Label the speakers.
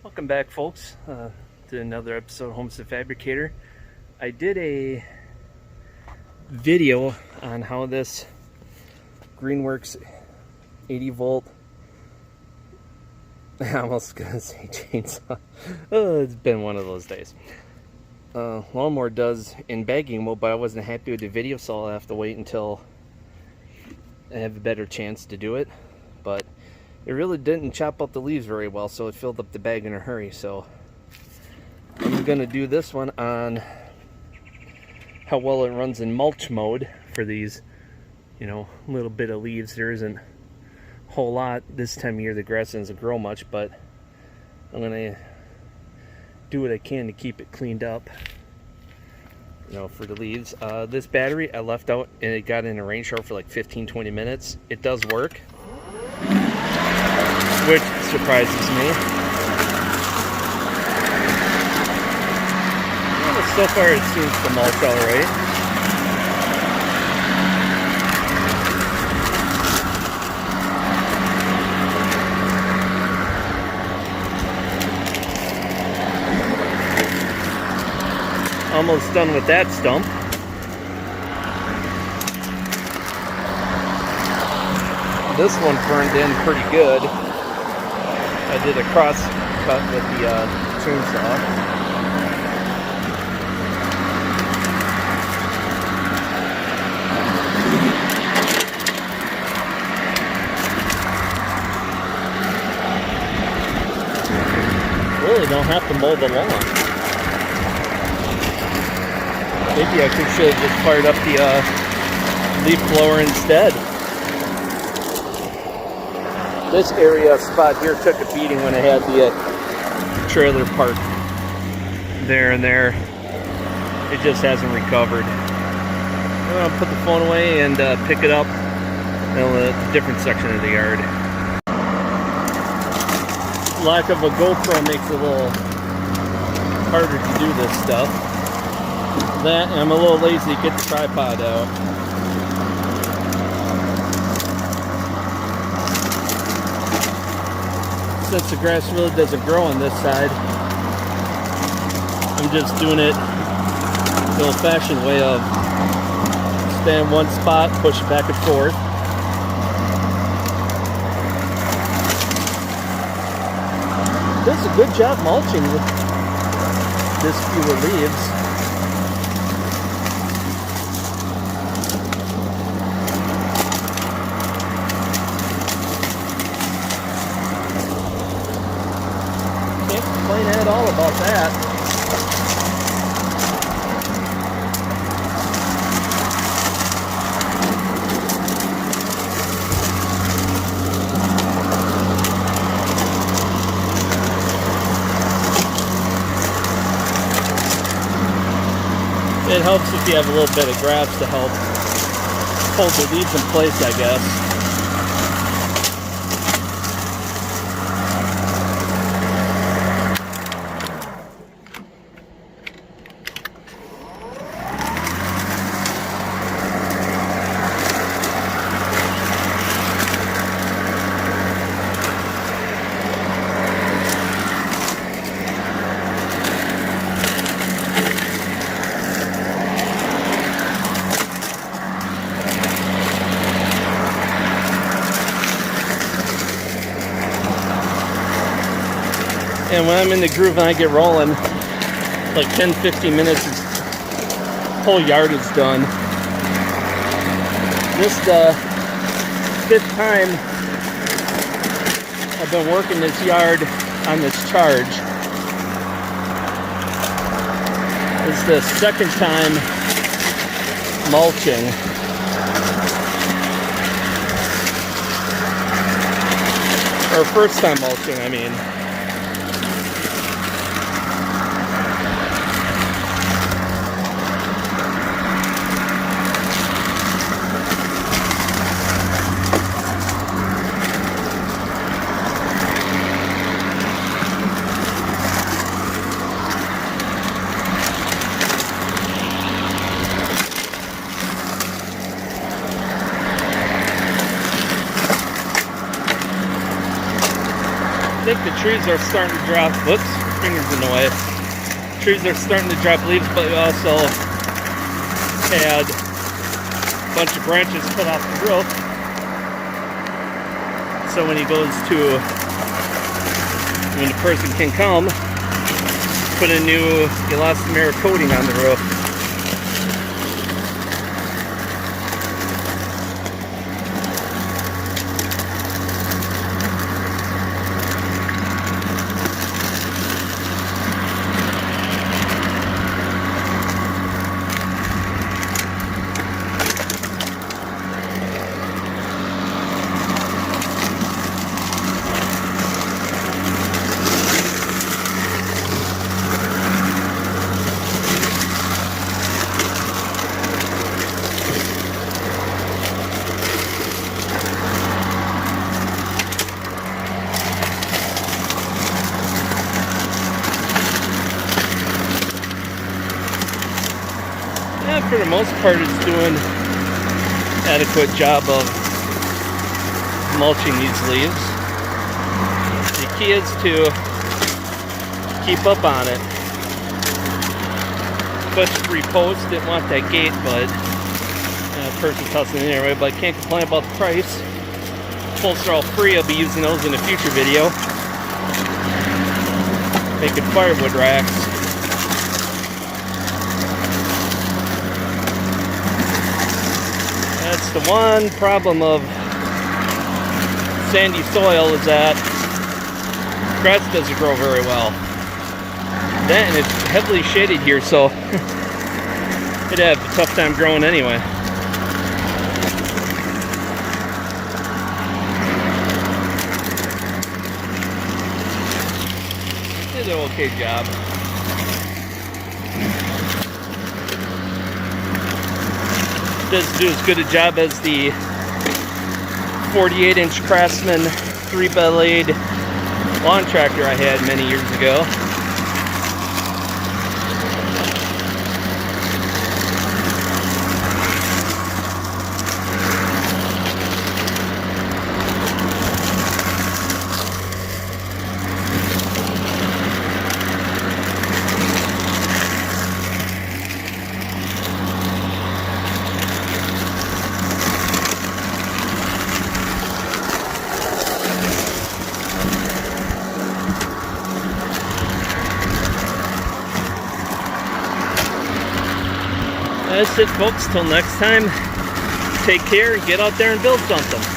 Speaker 1: Welcome back, folks, to another episode of Homestead Fabricator. I did a video on how this Greenworks 80 volt, I almost gonna say chainsaw, oh, it's been one of those days, lawnmower does in bagging mode, but I wasn't happy with the video, so I'll have to wait until I have a better chance to do it. But it really didn't chop up the leaves very well, so it filled up the bag in a hurry. So I'm gonna do this one on how well it runs in mulch mode for these, little bit of leaves. There isn't a whole lot this time of year. The grass doesn't grow much, but I'm gonna do what I can to keep it cleaned up, for the leaves. This battery I left out and it got in a rain shower for like 15-20 minutes. It does work, which surprises me. Well, so far it seems to mulch all right. Almost done with that stump. This one burned in pretty good. I did a cross cut with the chainsaw. Really don't have to mow the lawn. Maybe I should have just fired up the leaf blower instead. This area spot here took a beating when I had the trailer parked there and there. It just hasn't recovered. I'm going to put the phone away and pick it up in a different section of the yard. Lack of a GoPro makes it a little harder to do this stuff. That, and I'm a little lazy to get the tripod out. Since the grass really doesn't grow on this side, I'm just doing it the old-fashioned way of stand one spot, push it back and forth. Does a good job mulching with this fewer leaves. Complain at all about that. It helps if you have a little bit of grass to help hold the leaves in place, I guess. And when I'm in the groove and I get rolling, like 10-15 minutes, the whole yard is done. This the 5th time I've been working this yard on this charge. It's the 2nd time mulching. Or 1st time mulching, I mean. think the trees are starting to drop. Whoops, fingers in the way. Trees are starting to drop leaves, but we also had a bunch of branches cut off the roof. So when he goes to, when the person can come, put a new elastomer coating on the roof. For the most part, it's doing an adequate job of mulching these leaves. The key is to keep up on it. Push repost, didn't want that gate, but person's hustling anyway, but I can't complain about the price. Posts are all free. I'll be using those in a future video. Making firewood racks. That's the one problem of sandy soil, is that grass doesn't grow very well. That, and it's heavily shaded here, so it'd have a tough time growing anyway. Did an okay job. Doesn't do as good a job as the 48-inch Craftsman 3-blade lawn tractor I had many years ago. That's it, folks. Till next time, take care and get out there and build something.